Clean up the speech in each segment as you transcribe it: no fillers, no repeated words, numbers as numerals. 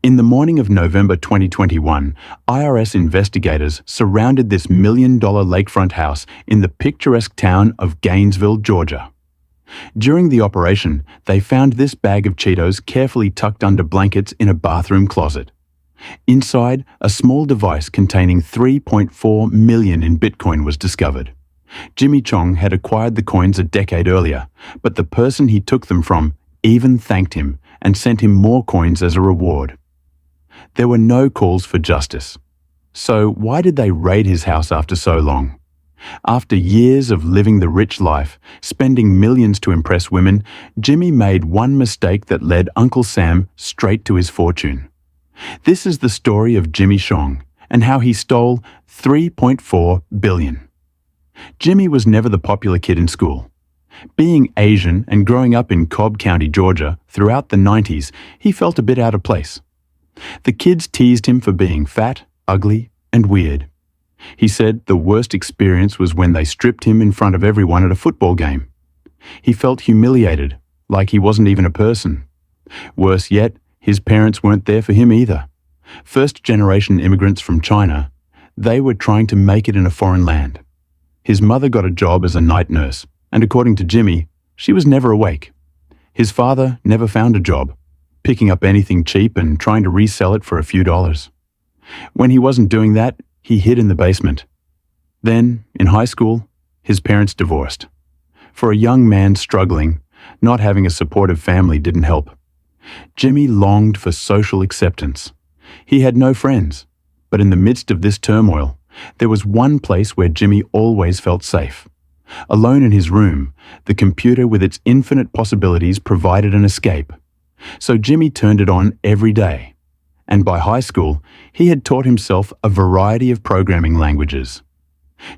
In the morning of November 2021, IRS investigators surrounded this million-dollar lakefront house in the picturesque town of Gainesville, Georgia. During the operation, they found this bag of Cheetos carefully tucked under blankets in a bathroom closet. Inside, a small device containing 3.4 million in Bitcoin was discovered. Jimmy Chong had acquired the coins a decade earlier, but the person he took them from even thanked him and sent him more coins as a reward. There were no calls for justice. So why did they raid his house after so long? After years of living the rich life, spending millions to impress women, Jimmy made one mistake that led Uncle Sam straight to his fortune. This is the story of Jimmy Chong and how he stole $3.4 billion. Jimmy was never the popular kid in school. Being Asian and growing up in Cobb County, Georgia, throughout the 90s, he felt a bit out of place. The kids teased him for being fat, ugly, and weird. He said the worst experience was when they stripped him in front of everyone at a football game. He felt humiliated, like he wasn't even a person. Worse yet, his parents weren't there for him either. First-generation immigrants from China, they were trying to make it in a foreign land. His mother got a job as a night nurse, and according to Jimmy, she was never awake. His father never found a job, picking up anything cheap and trying to resell it for a few dollars. When he wasn't doing that, he hid in the basement. Then, in high school, his parents divorced. For a young man struggling, not having a supportive family didn't help. Jimmy longed for social acceptance. He had no friends, but in the midst of this turmoil, there was one place where Jimmy always felt safe. Alone in his room, the computer with its infinite possibilities provided an escape. So Jimmy turned it on every day. And by high school, he had taught himself a variety of programming languages.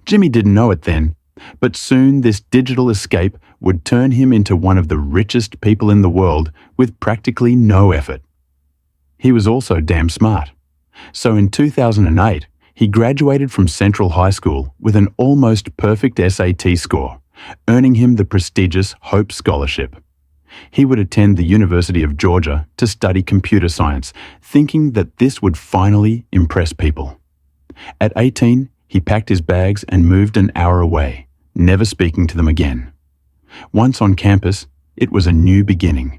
Jimmy didn't know it then, but soon this digital escape would turn him into one of the richest people in the world with practically no effort. He was also damn smart. So in 2008, he graduated from Central High School with an almost perfect SAT score, earning him the prestigious Hope Scholarship. He would attend the University of Georgia to study computer science, thinking that this would finally impress people. At 18, he packed his bags and moved an hour away, never speaking to them again. Once on campus, it was a new beginning.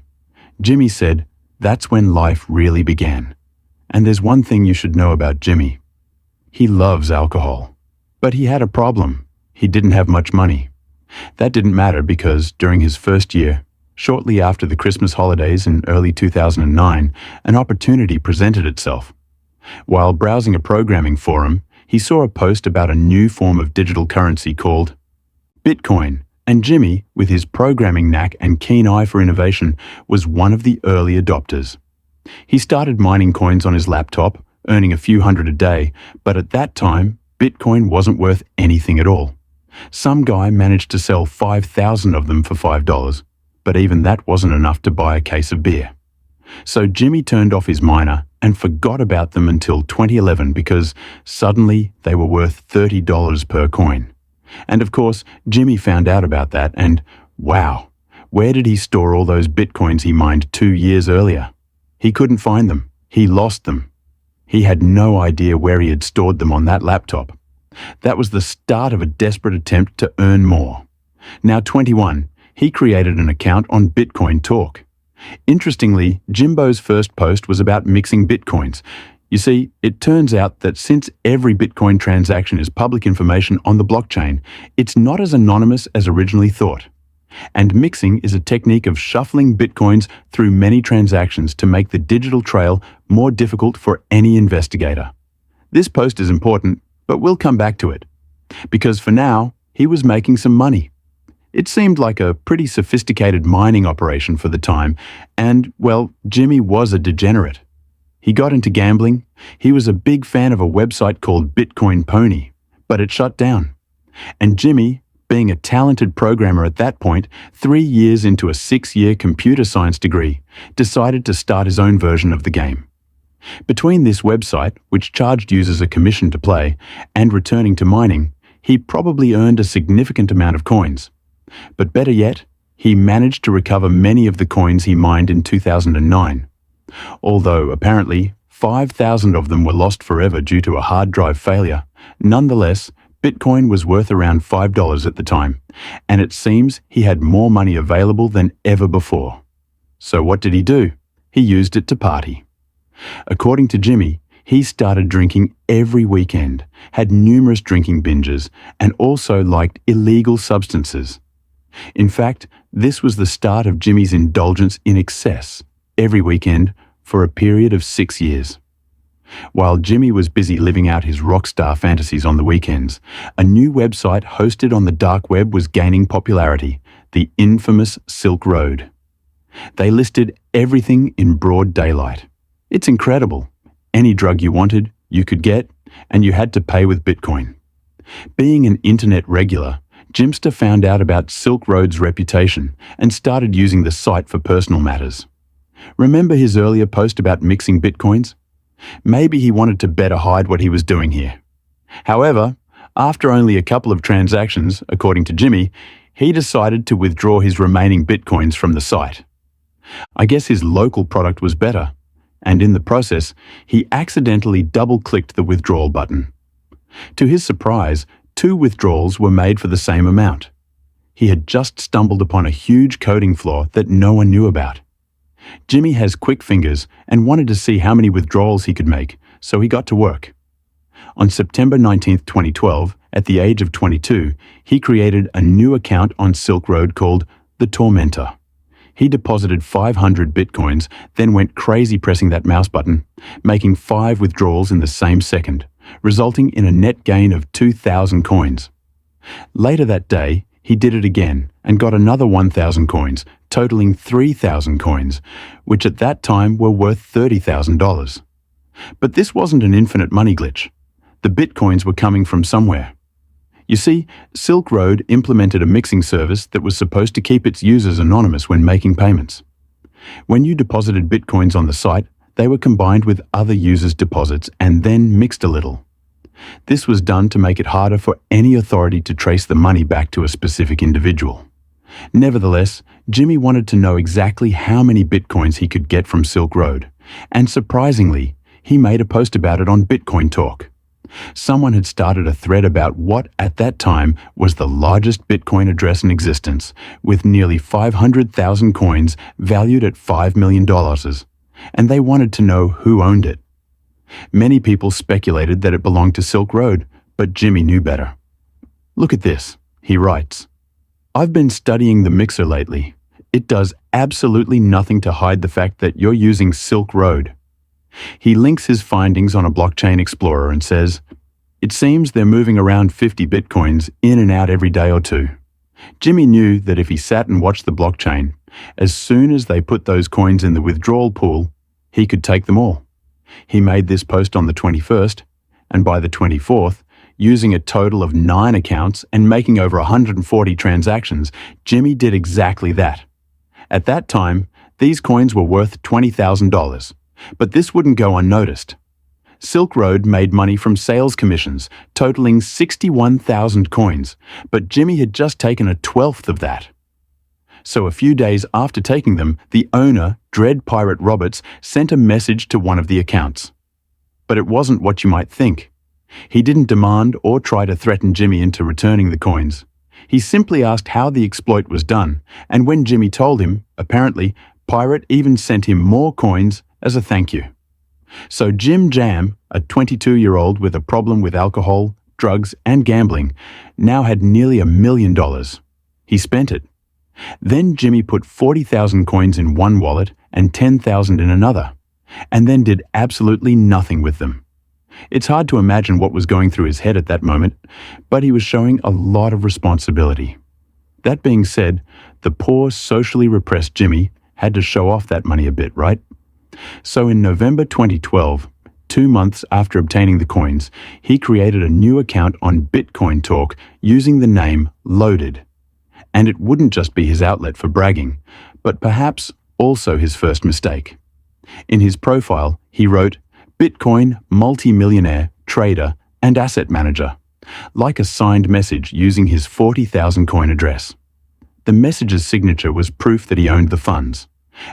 Jimmy said, that's when life really began. And there's one thing you should know about Jimmy. He loves alcohol. But he had a problem. He didn't have much money. That didn't matter because during his first year, shortly after the Christmas holidays in early 2009, an opportunity presented itself. While browsing a programming forum, he saw a post about a new form of digital currency called Bitcoin, and Jimmy, with his programming knack and keen eye for innovation, was one of the early adopters. He started mining coins on his laptop, earning a few hundred a day, but at that time, Bitcoin wasn't worth anything at all. Some guy managed to sell 5,000 of them for $5, but even that wasn't enough to buy a case of beer. So Jimmy turned off his miner and forgot about them until 2011 because suddenly they were worth $30 per coin. And of course, Jimmy found out about that and, wow, where did he store all those Bitcoins he mined 2 years earlier? He couldn't find them. He lost them. He had no idea where he had stored them on that laptop. That was the start of a desperate attempt to earn more. Now 21, he created an account on Bitcoin Talk. Interestingly, Jimbo's first post was about mixing Bitcoins. You see, it turns out that since every Bitcoin transaction is public information on the blockchain, it's not as anonymous as originally thought. And mixing is a technique of shuffling Bitcoins through many transactions to make the digital trail more difficult for any investigator. This post is important, but we'll come back to it. Because for now, he was making some money. It seemed like a pretty sophisticated mining operation for the time, and, well, Jimmy was a degenerate. He got into gambling. He was a big fan of a website called Bitcoin Pony, but it shut down. And Jimmy, being a talented programmer at that point, 3 years into a 6-year computer science degree, decided to start his own version of the game. Between this website, which charged users a commission to play, and returning to mining, he probably earned a significant amount of coins. But better yet, he managed to recover many of the coins he mined in 2009. Although, apparently, 5,000 of them were lost forever due to a hard drive failure. Nonetheless, Bitcoin was worth around $5 at the time, and it seems he had more money available than ever before. So what did he do? He used it to party. According to Jimmy, he started drinking every weekend, had numerous drinking binges, and also liked illegal substances. In fact, this was the start of Jimmy's indulgence in excess, every weekend, for a period of 6 years. While Jimmy was busy living out his rock star fantasies on the weekends, a new website hosted on the dark web was gaining popularity, the infamous Silk Road. They listed everything in broad daylight. It's incredible. Any drug you wanted, you could get, and you had to pay with Bitcoin. Being an internet regular, Jimster found out about Silk Road's reputation and started using the site for personal matters. Remember his earlier post about mixing Bitcoins? Maybe he wanted to better hide what he was doing here. However, after only a couple of transactions, according to Jimmy, he decided to withdraw his remaining Bitcoins from the site. I guess his local product was better, and in the process, he accidentally double-clicked the withdrawal button. To his surprise, 2 withdrawals were made for the same amount. He had just stumbled upon a huge coding flaw that no one knew about. Jimmy has quick fingers and wanted to see how many withdrawals he could make, so he got to work. On September 19, 2012, at the age of 22, he created a new account on Silk Road called The Tormentor. He deposited 500 Bitcoins, then went crazy pressing that mouse button, making 5 withdrawals in the same second, resulting in a net gain of 2,000 coins. Later that day, he did it again and got another 1,000 coins, totaling 3,000 coins, which at that time were worth $30,000. But this wasn't an infinite money glitch. The Bitcoins were coming from somewhere. You see, Silk Road implemented a mixing service that was supposed to keep its users anonymous when making payments. When you deposited Bitcoins on the site, they were combined with other users' deposits and then mixed a little. This was done to make it harder for any authority to trace the money back to a specific individual. Nevertheless, Jimmy wanted to know exactly how many Bitcoins he could get from Silk Road, and surprisingly, he made a post about it on Bitcoin Talk. Someone had started a thread about what, at that time, was the largest Bitcoin address in existence, with nearly 500,000 coins valued at $5 million, and they wanted to know who owned it. Many people speculated that it belonged to Silk Road, but Jimmy knew better. Look at this, he writes. I've been studying the mixer lately. It does absolutely nothing to hide the fact that you're using Silk Road. He links his findings on a blockchain explorer and says, it seems they're moving around 50 Bitcoins in and out every day or two. Jimmy knew that if he sat and watched the blockchain, as soon as they put those coins in the withdrawal pool, he could take them all. He made this post on the 21st, and by the 24th, using a total of 9 accounts and making over 140 transactions, Jimmy did exactly that. At that time, these coins were worth $20,000, but this wouldn't go unnoticed. Silk Road made money from sales commissions, totaling 61,000 coins, but Jimmy had just taken a 1/12 of that. So a few days after taking them, the owner, Dread Pirate Roberts, sent a message to one of the accounts. But it wasn't what you might think. He didn't demand or try to threaten Jimmy into returning the coins. He simply asked how the exploit was done, and when Jimmy told him, apparently, Pirate even sent him more coins as a thank you. So Jim Jam, a 22-year-old with a problem with alcohol, drugs, and gambling, now had nearly $1 million. He spent it. Then Jimmy put 40,000 coins in one wallet and 10,000 in another, and then did absolutely nothing with them. It's hard to imagine what was going through his head at that moment, but he was showing a lot of responsibility. That being said, the poor, socially repressed Jimmy had to show off that money a bit, right? So in November 2012, 2 months after obtaining the coins, he created a new account on Bitcoin Talk using the name Loaded. And it wouldn't just be his outlet for bragging, but perhaps also his first mistake. In his profile, he wrote, Bitcoin multi-millionaire, trader, and asset manager, like a signed message using his 40,000 coin address. The message's signature was proof that he owned the funds.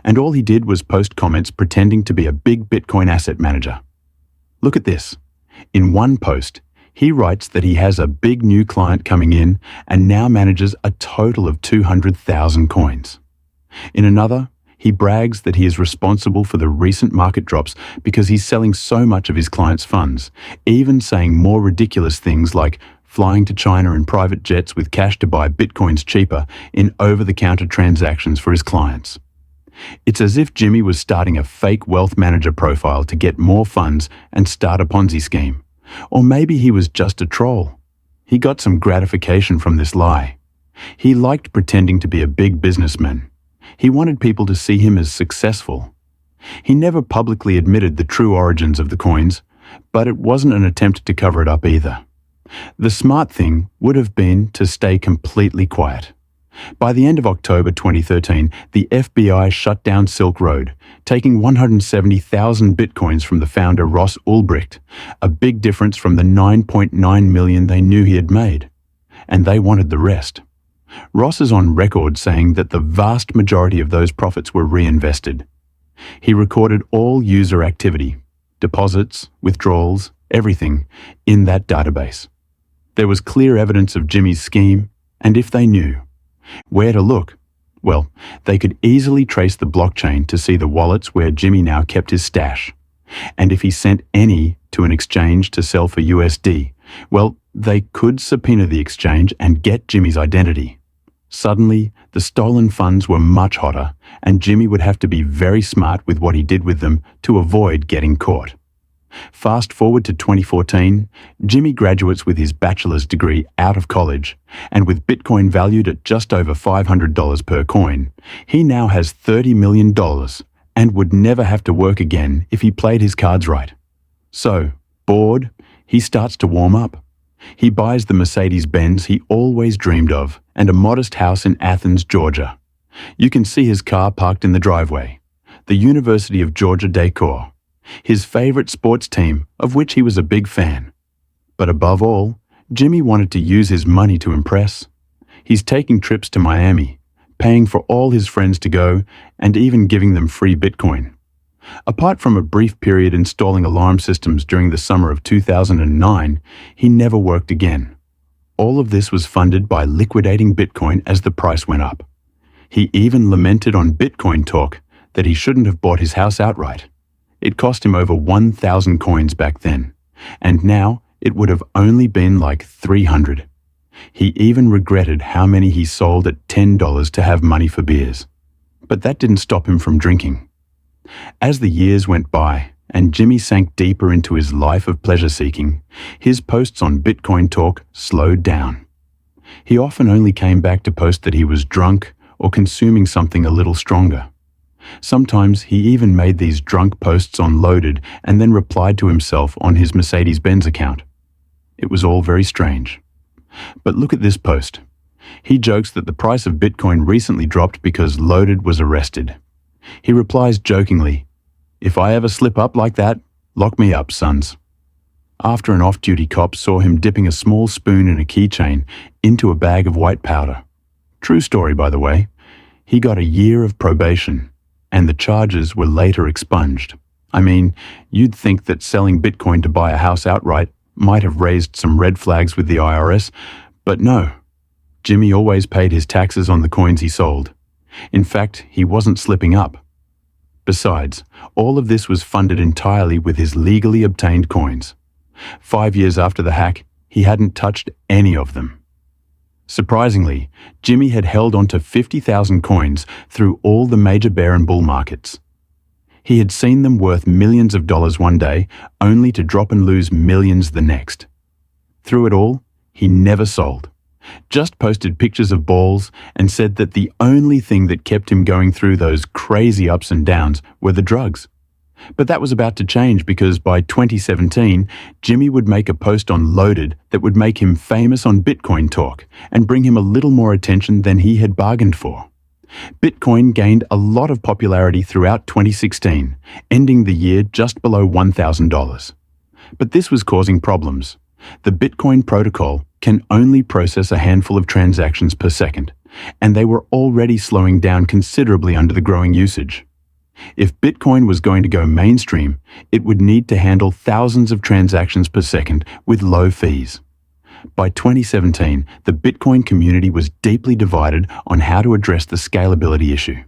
And all he did was post comments pretending to be a big Bitcoin asset manager. Look at this. In one post, he writes that he has a big new client coming in and now manages a total of 200,000 coins. In another, he brags that he is responsible for the recent market drops because he's selling so much of his clients' funds, even saying more ridiculous things like flying to China in private jets with cash to buy Bitcoins cheaper in over-the-counter transactions for his clients. It's as if Jimmy was starting a fake wealth manager profile to get more funds and start a Ponzi scheme. Or maybe he was just a troll. He got some gratification from this lie. He liked pretending to be a big businessman. He wanted people to see him as successful. He never publicly admitted the true origins of the coins, but it wasn't an attempt to cover it up either. The smart thing would have been to stay completely quiet. By the end of October 2013, the FBI shut down Silk Road, taking 170,000 bitcoins from the founder Ross Ulbricht, a big difference from the 9.9 million they knew he had made. And they wanted the rest. Ross is on record saying that the vast majority of those profits were reinvested. He recorded all user activity, deposits, withdrawals, everything, in that database. There was clear evidence of Jimmy's scheme, and if they knew where to look, well, they could easily trace the blockchain to see the wallets where Jimmy now kept his stash. And if he sent any to an exchange to sell for USD, well, they could subpoena the exchange and get Jimmy's identity. Suddenly, the stolen funds were much hotter, and Jimmy would have to be very smart with what he did with them to avoid getting caught. Fast forward to 2014, Jimmy graduates with his bachelor's degree out of college, and with Bitcoin valued at just over $500 per coin, he now has $30 million and would never have to work again if he played his cards right. So, bored, he starts to warm up. He buys the Mercedes-Benz he always dreamed of and a modest house in Athens, Georgia. You can see his car parked in the driveway. The University of Georgia decor. His favorite sports team, of which he was a big fan. But above all, Jimmy wanted to use his money to impress. He's taking trips to Miami, paying for all his friends to go, and even giving them free Bitcoin. Apart from a brief period installing alarm systems during the summer of 2009, he never worked again. All of this was funded by liquidating Bitcoin as the price went up. He even lamented on Bitcoin Talk that he shouldn't have bought his house outright. It cost him over 1,000 coins back then, and now it would have only been like 300. He even regretted how many he sold at $10 to have money for beers. But that didn't stop him from drinking. As the years went by and Jimmy sank deeper into his life of pleasure-seeking, his posts on Bitcoin Talk slowed down. He often only came back to post that he was drunk or consuming something a little stronger. Sometimes he even made these drunk posts on Loaded and then replied to himself on his Mercedes-Benz account. It was all very strange. But look at this post. He jokes that the price of Bitcoin recently dropped because Loaded was arrested. He replies jokingly, "If I ever slip up like that, lock me up, sons." After an off-duty cop saw him dipping a small spoon in a keychain into a bag of white powder. True story, by the way. He got a year of probation, and the charges were later expunged. I mean, you'd think that selling Bitcoin to buy a house outright might have raised some red flags with the IRS, but no. Jimmy always paid his taxes on the coins he sold. In fact, he wasn't slipping up. Besides, all of this was funded entirely with his legally obtained coins. 5 years after the hack, he hadn't touched any of them. Surprisingly, Jimmy had held onto 50,000 coins through all the major bear and bull markets. He had seen them worth millions of dollars one day, only to drop and lose millions the next. Through it all, he never sold. Just posted pictures of balls and said that the only thing that kept him going through those crazy ups and downs were the drugs. But that was about to change because by 2017, Jimmy would make a post on Loaded that would make him famous on Bitcoin Talk and bring him a little more attention than he had bargained for. Bitcoin gained a lot of popularity throughout 2016, ending the year just below $1,000. But this was causing problems. The Bitcoin protocol can only process a handful of transactions per second, and they were already slowing down considerably under the growing usage. If Bitcoin was going to go mainstream, it would need to handle thousands of transactions per second with low fees. By 2017, the Bitcoin community was deeply divided on how to address the scalability issue.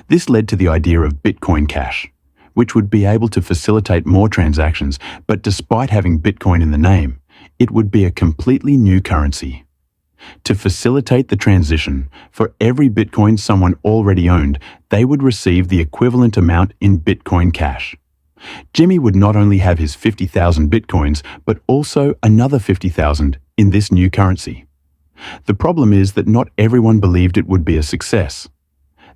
This led to the idea of Bitcoin Cash, which would be able to facilitate more transactions, but despite having Bitcoin in the name, it would be a completely new currency. To facilitate the transition, for every Bitcoin someone already owned, they would receive the equivalent amount in Bitcoin Cash. Jimmy would not only have his 50,000 Bitcoins, but also another 50,000 in this new currency. The problem is that not everyone believed it would be a success.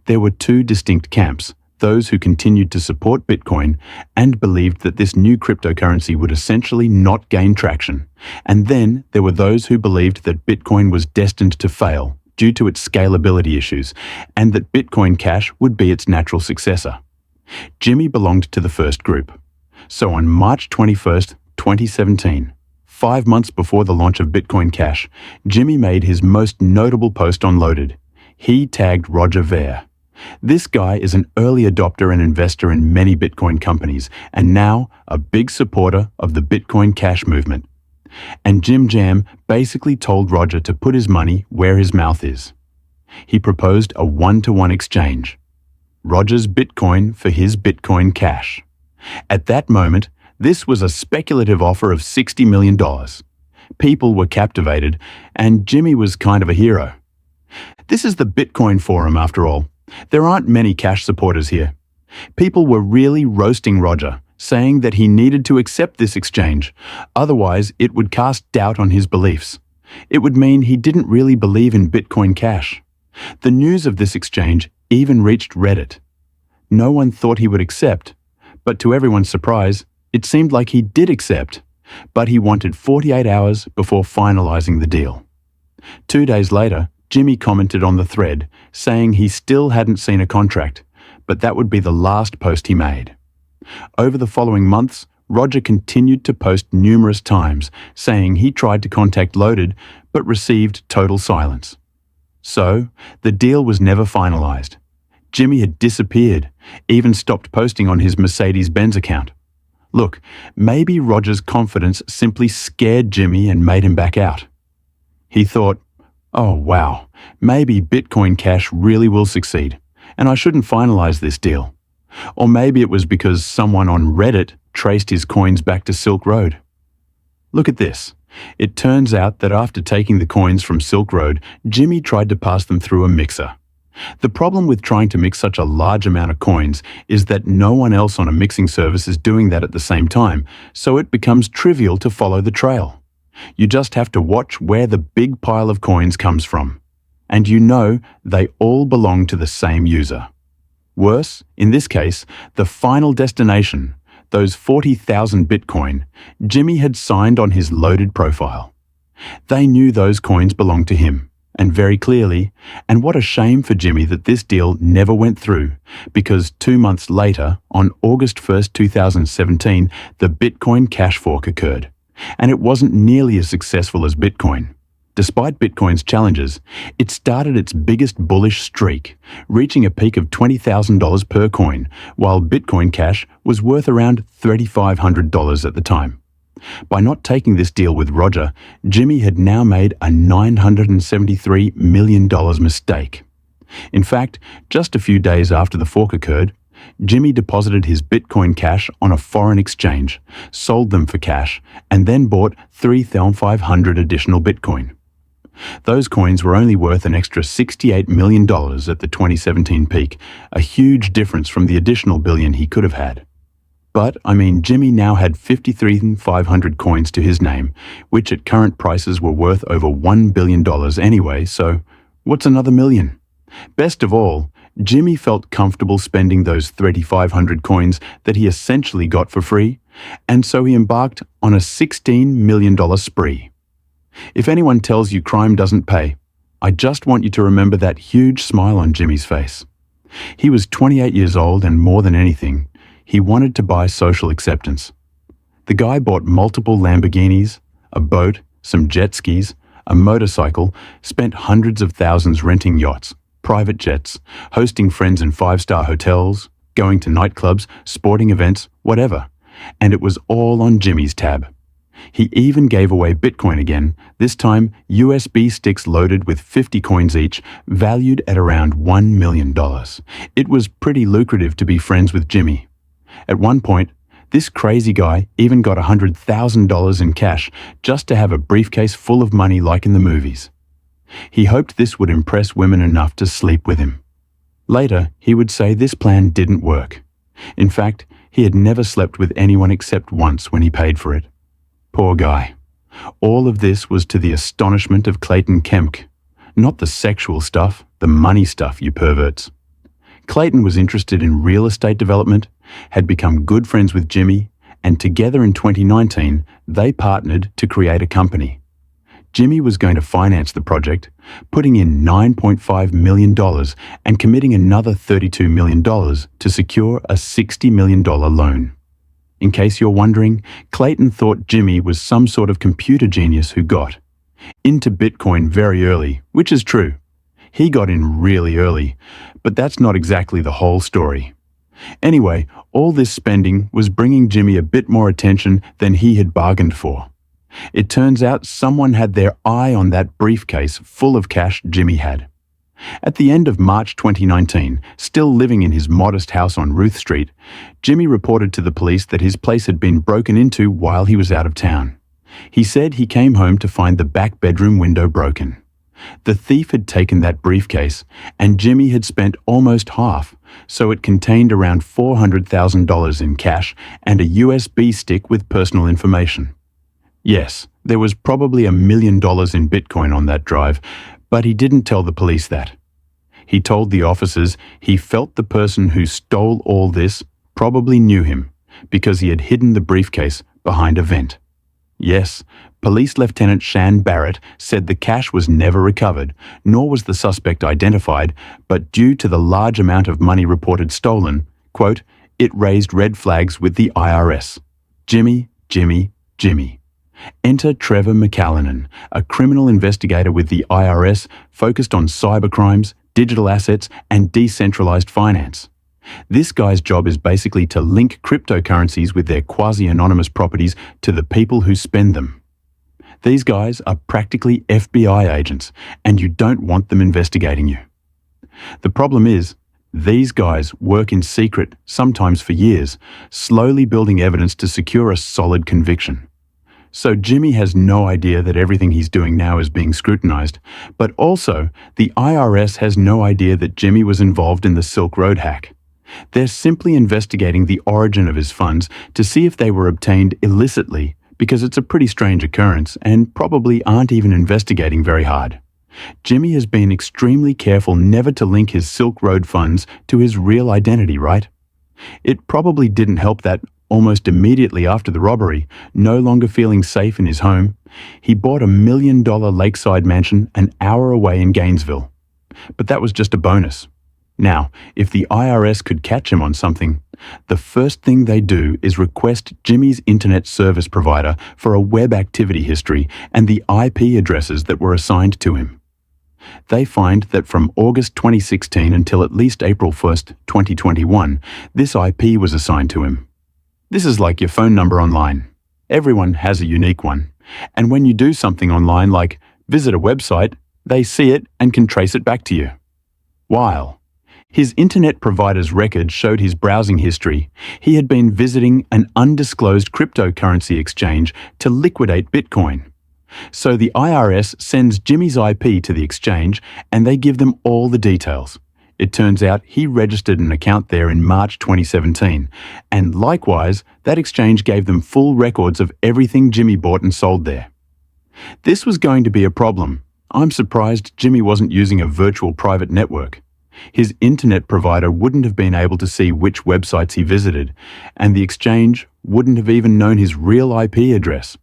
There were two distinct camps: those who continued to support Bitcoin and believed that this new cryptocurrency would essentially not gain traction. And then there were those who believed that Bitcoin was destined to fail due to its scalability issues, and that Bitcoin Cash would be its natural successor. Jimmy belonged to the first group. So on March 21st, 2017, 5 months before the launch of Bitcoin Cash, Jimmy made his most notable post on Loaded. He tagged Roger Ver. This guy is an early adopter and investor in many Bitcoin companies, and now a big supporter of the Bitcoin Cash movement. And Jim Jam basically told Roger to put his money where his mouth is. He proposed a 1-to-1 exchange. Roger's Bitcoin for his Bitcoin Cash. At that moment, this was a speculative offer of $60 million. People were captivated, and Jimmy was kind of a hero. This is the Bitcoin forum, after all. There aren't many cash supporters here. People were really roasting Roger, saying that he needed to accept this exchange, otherwise it would cast doubt on his beliefs. It would mean he didn't really believe in Bitcoin Cash. The news of this exchange even reached Reddit. No one thought he would accept, but to everyone's surprise, it seemed like he did accept, but he wanted 48 hours before finalizing the deal. 2 days later, Jimmy commented on the thread, saying he still hadn't seen a contract, but that would be the last post he made. Over the following months, Roger continued to post numerous times, saying he tried to contact Loaded, but received total silence. So, the deal was never finalized. Jimmy had disappeared, even stopped posting on his Mercedes-Benz account. Look, maybe Roger's confidence simply scared Jimmy and made him back out. He thought, oh wow, maybe Bitcoin Cash really will succeed, and I shouldn't finalize this deal. Or maybe it was because someone on Reddit traced his coins back to Silk Road. Look at this. It turns out that after taking the coins from Silk Road, Jimmy tried to pass them through a mixer. The problem with trying to mix such a large amount of coins is that no one else on a mixing service is doing that at the same time, so it becomes trivial to follow the trail. You just have to watch where the big pile of coins comes from. And you know they all belong to the same user. Worse, in this case, the final destination, those 40,000 Bitcoin, Jimmy had signed on his Loaded profile. They knew those coins belonged to him, and very clearly, and what a shame for Jimmy that this deal never went through, because 2 months later, on August 1st, 2017, the Bitcoin Cash fork occurred. And it wasn't nearly as successful as Bitcoin. Despite Bitcoin's challenges, it started its biggest bullish streak, reaching a peak of $20,000 per coin, while Bitcoin Cash was worth around $3,500 at the time. By not taking this deal with Roger, Jimmy had now made a $973 million mistake. In fact, just a few days after the fork occurred, Jimmy deposited his Bitcoin Cash on a foreign exchange, sold them for cash, and then bought 3,500 additional Bitcoin. Those coins were only worth an extra $68 million at the 2017 peak, a huge difference from the additional billion he could have had. But, Jimmy now had 53,500 coins to his name, which at current prices were worth over $1 billion anyway, so what's another million? Best of all, Jimmy felt comfortable spending those 3,500 coins that he essentially got for free, and so he embarked on a $16 million spree. If anyone tells you crime doesn't pay, I just want you to remember that huge smile on Jimmy's face. He was 28 years old, and more than anything, he wanted to buy social acceptance. The guy bought multiple Lamborghinis, a boat, some jet skis, a motorcycle, spent hundreds of thousands renting yachts, private jets, hosting friends in five-star hotels, going to nightclubs, sporting events, whatever. And it was all on Jimmy's tab. He even gave away Bitcoin again, this time USB sticks loaded with 50 coins each, valued at around $1 million. It was pretty lucrative to be friends with Jimmy. At one point, this crazy guy even got $100,000 in cash just to have a briefcase full of money like in the movies. He hoped this would impress women enough to sleep with him. Later, he would say this plan didn't work. In fact, he had never slept with anyone except once when he paid for it. Poor guy. All of this was to the astonishment of Clayton Kemke. Not the sexual stuff, the money stuff, you perverts. Clayton was interested in real estate development, had become good friends with Jimmy, and together in 2019, they partnered to create a company. Jimmy was going to finance the project, putting in $9.5 million and committing another $32 million to secure a $60 million loan. In case you're wondering, Clayton thought Jimmy was some sort of computer genius who got into Bitcoin very early, which is true. He got in really early, but that's not exactly the whole story. Anyway, all this spending was bringing Jimmy a bit more attention than he had bargained for. It turns out someone had their eye on that briefcase full of cash Jimmy had. At the end of March 2019, still living in his modest house on Ruth Street, Jimmy reported to the police that his place had been broken into while he was out of town. He said he came home to find the back bedroom window broken. The thief had taken that briefcase, and Jimmy had spent almost half, so it contained around $400,000 in cash and a USB stick with personal information. Yes, there was probably $1 million in Bitcoin on that drive, but he didn't tell the police that. He told the officers he felt the person who stole all this probably knew him because he had hidden the briefcase behind a vent. Yes, Police Lieutenant Shan Barrett said the cash was never recovered, nor was the suspect identified, but due to the large amount of money reported stolen, quote, it raised red flags with the IRS. Jimmy, Jimmy, Jimmy. Enter Trevor McCallinan, a criminal investigator with the IRS focused on cybercrimes, digital assets, and decentralized finance. This guy's job is basically to link cryptocurrencies with their quasi-anonymous properties to the people who spend them. These guys are practically FBI agents, and you don't want them investigating you. The problem is, these guys work in secret, sometimes for years, slowly building evidence to secure a solid conviction. So Jimmy has no idea that everything he's doing now is being scrutinized, but also the IRS has no idea that Jimmy was involved in the Silk Road hack. They're simply investigating the origin of his funds to see if they were obtained illicitly, because it's a pretty strange occurrence and probably aren't even investigating very hard. Jimmy has been extremely careful never to link his Silk Road funds to his real identity, right? It probably didn't help that almost immediately after the robbery, no longer feeling safe in his home, he bought $1 million lakeside mansion an hour away in Gainesville. But that was just a bonus. Now, if the IRS could catch him on something, the first thing they do is request Jimmy's internet service provider for a web activity history and the IP addresses that were assigned to him. They find that from August 2016 until at least April 1st, 2021, this IP was assigned to him. This is like your phone number online. Everyone has a unique one. And when you do something online like visit a website, they see it and can trace it back to you. While his internet provider's record showed his browsing history, he had been visiting an undisclosed cryptocurrency exchange to liquidate Bitcoin. So the IRS sends Jimmy's IP to the exchange and they give them all the details. It turns out he registered an account there in March 2017, and likewise, that exchange gave them full records of everything Jimmy bought and sold there. This was going to be a problem. I'm surprised Jimmy wasn't using a virtual private network. His internet provider wouldn't have been able to see which websites he visited, and the exchange wouldn't have even known his real IP address.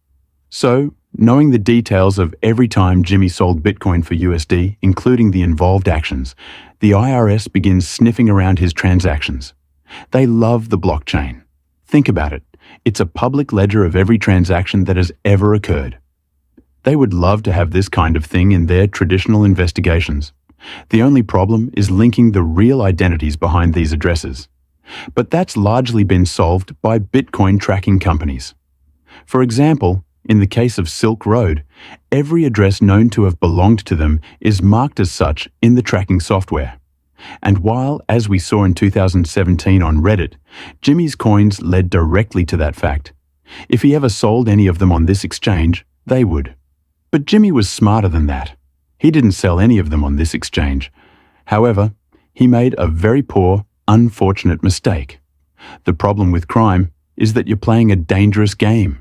So, knowing the details of every time Jimmy sold Bitcoin for USD, including the involved actions, the IRS begins sniffing around his transactions. They love the blockchain. Think about it. It's a public ledger of every transaction that has ever occurred. They would love to have this kind of thing in their traditional investigations. The only problem is linking the real identities behind these addresses. But that's largely been solved by Bitcoin tracking companies. For example, in the case of Silk Road, every address known to have belonged to them is marked as such in the tracking software. And while, as we saw in 2017 on Reddit, Jimmy's coins led directly to that fact, if he ever sold any of them on this exchange, they would. But Jimmy was smarter than that. He didn't sell any of them on this exchange. However, he made a very poor, unfortunate mistake. The problem with crime is that you're playing a dangerous game.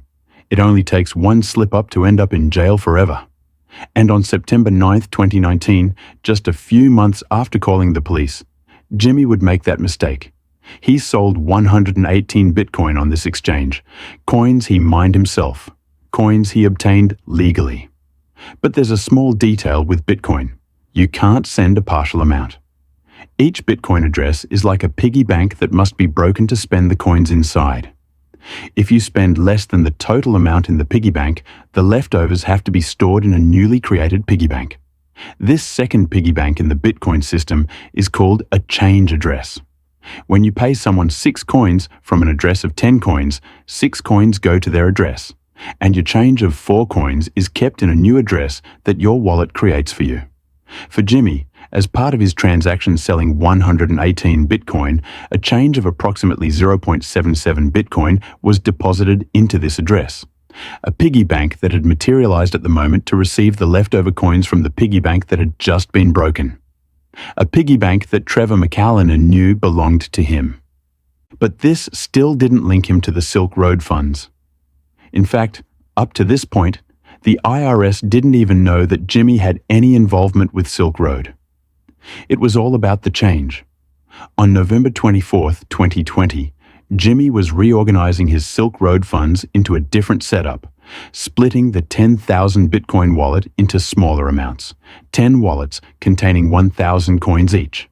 It only takes one slip-up to end up in jail forever. And on September 9, 2019, just a few months after calling the police, Jimmy would make that mistake. He sold 118 Bitcoin on this exchange, coins he mined himself, coins he obtained legally. But there's a small detail with Bitcoin. You can't send a partial amount. Each Bitcoin address is like a piggy bank that must be broken to spend the coins inside. If you spend less than the total amount in the piggy bank, the leftovers have to be stored in a newly created piggy bank. This second piggy bank in the Bitcoin system is called a change address. When you pay someone 6 coins from an address of 10 coins, 6 coins go to their address, and your change of 4 coins is kept in a new address that your wallet creates for you. For Jimmy, as part of his transaction selling 118 Bitcoin, a change of approximately 0.77 Bitcoin was deposited into this address, a piggy bank that had materialized at the moment to receive the leftover coins from the piggy bank that had just been broken. A piggy bank that Trevor McAllen knew belonged to him. But this still didn't link him to the Silk Road funds. In fact, up to this point, the IRS didn't even know that Jimmy had any involvement with Silk Road. It was all about the change. On November 24, 2020, Jimmy was reorganizing his Silk Road funds into a different setup, splitting the 10,000 Bitcoin wallet into smaller amounts, 10 wallets containing 1,000 coins each.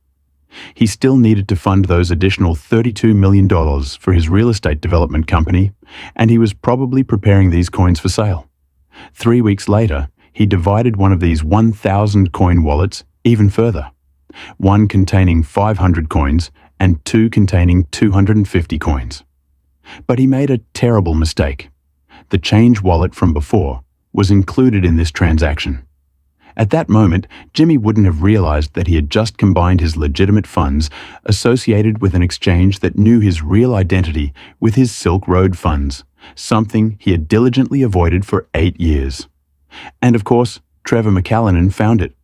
He still needed to fund those additional $32 million for his real estate development company, and he was probably preparing these coins for sale. 3 weeks later, he divided one of these 1,000 coin wallets even further, one containing 500 coins and 2 containing 250 coins. But he made a terrible mistake. The change wallet from before was included in this transaction. At that moment, Jimmy wouldn't have realized that he had just combined his legitimate funds associated with an exchange that knew his real identity with his Silk Road funds, something he had diligently avoided for 8 years. And of course, Trevor McAllen found it.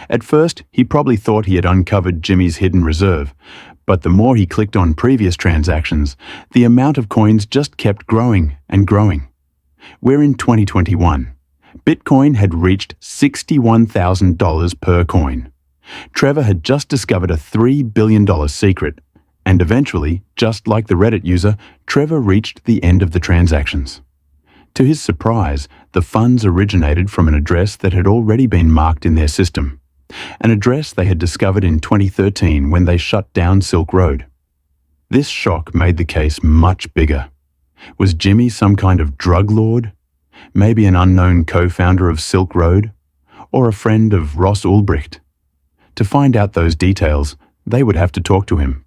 At first, he probably thought he had uncovered Jimmy's hidden reserve, but the more he clicked on previous transactions, the amount of coins just kept growing and growing. We're in 2021. Bitcoin had reached $61,000 per coin. Trevor had just discovered a $3 billion secret, and eventually, just like the Reddit user, Trevor reached the end of the transactions. To his surprise, the funds originated from an address that had already been marked in their system, an address they had discovered in 2013 when they shut down Silk Road. This shock made the case much bigger. Was Jimmy some kind of drug lord? Maybe an unknown co-founder of Silk Road? Or a friend of Ross Ulbricht? To find out those details, they would have to talk to him.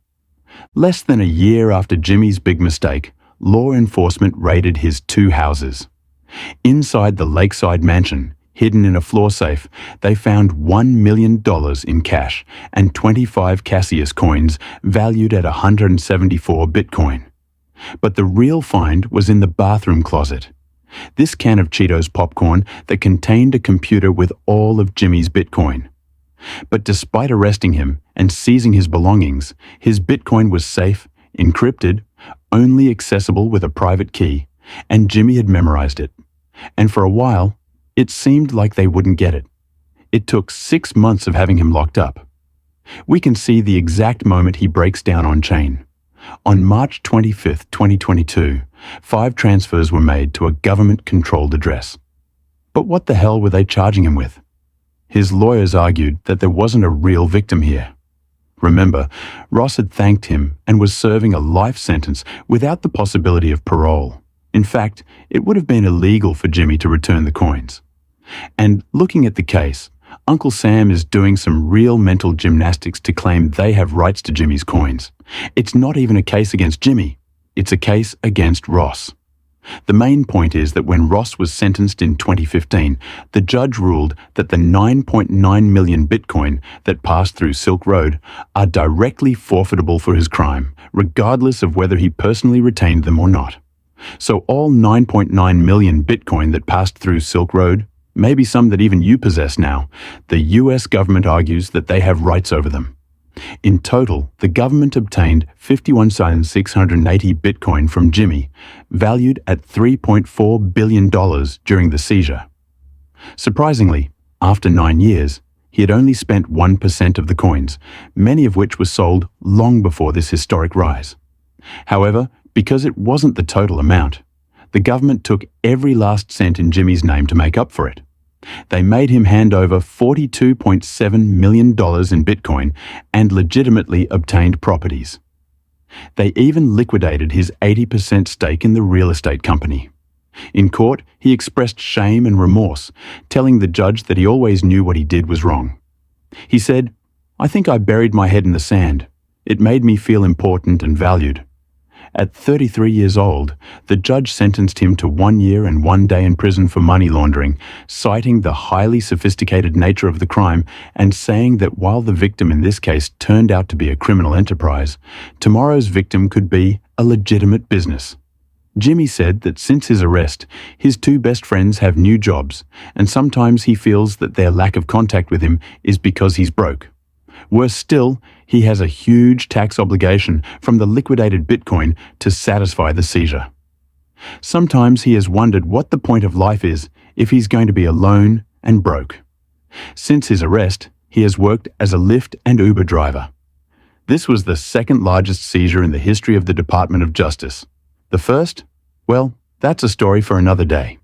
Less than a year after Jimmy's big mistake, law enforcement raided his 2 houses. Inside the lakeside mansion, hidden in a floor safe, they found $1 million in cash and 25 Cassius coins valued at 174 Bitcoin. But the real find was in the bathroom closet. This can of Cheetos popcorn that contained a computer with all of Jimmy's Bitcoin. But despite arresting him and seizing his belongings, his Bitcoin was safe, encrypted, only accessible with a private key, and Jimmy had memorized it. And for a while, it seemed like they wouldn't get it. It took 6 months of having him locked up. We can see the exact moment he breaks down on chain. On March 25, 2022, 5 transfers were made to a government-controlled address. But what the hell were they charging him with? His lawyers argued that there wasn't a real victim here. Remember, Ross had thanked him and was serving a life sentence without the possibility of parole. In fact, it would have been illegal for Jimmy to return the coins. And looking at the case, Uncle Sam is doing some real mental gymnastics to claim they have rights to Jimmy's coins. It's not even a case against Jimmy. It's a case against Ross. The main point is that when Ross was sentenced in 2015, the judge ruled that the 9.9 million Bitcoin that passed through Silk Road are directly forfeitable for his crime, regardless of whether he personally retained them or not. So all 9.9 million Bitcoin that passed through Silk Road, maybe some that even you possess now, the US government argues that they have rights over them. In total, the government obtained 51,680 Bitcoin from Jimmy, valued at $3.4 billion during the seizure. Surprisingly, after 9 years, he had only spent 1% of the coins, many of which were sold long before this historic rise. However, because it wasn't the total amount, the government took every last cent in Jimmy's name to make up for it. They made him hand over $42.7 million in Bitcoin and legitimately obtained properties. They even liquidated his 80% stake in the real estate company. In court, he expressed shame and remorse, telling the judge that he always knew what he did was wrong. He said, "I think I buried my head in the sand. It made me feel important and valued." At 33 years old, the judge sentenced him to 1 year and 1 day in prison for money laundering, citing the highly sophisticated nature of the crime and saying that while the victim in this case turned out to be a criminal enterprise, tomorrow's victim could be a legitimate business. Jimmy said that since his arrest, his two best friends have new jobs, and sometimes he feels that their lack of contact with him is because he's broke. Worse still, he has a huge tax obligation from the liquidated Bitcoin to satisfy the seizure. Sometimes he has wondered what the point of life is if he's going to be alone and broke. Since his arrest, he has worked as a Lyft and Uber driver. This was the second largest seizure in the history of the Department of Justice. The first? Well, that's a story for another day.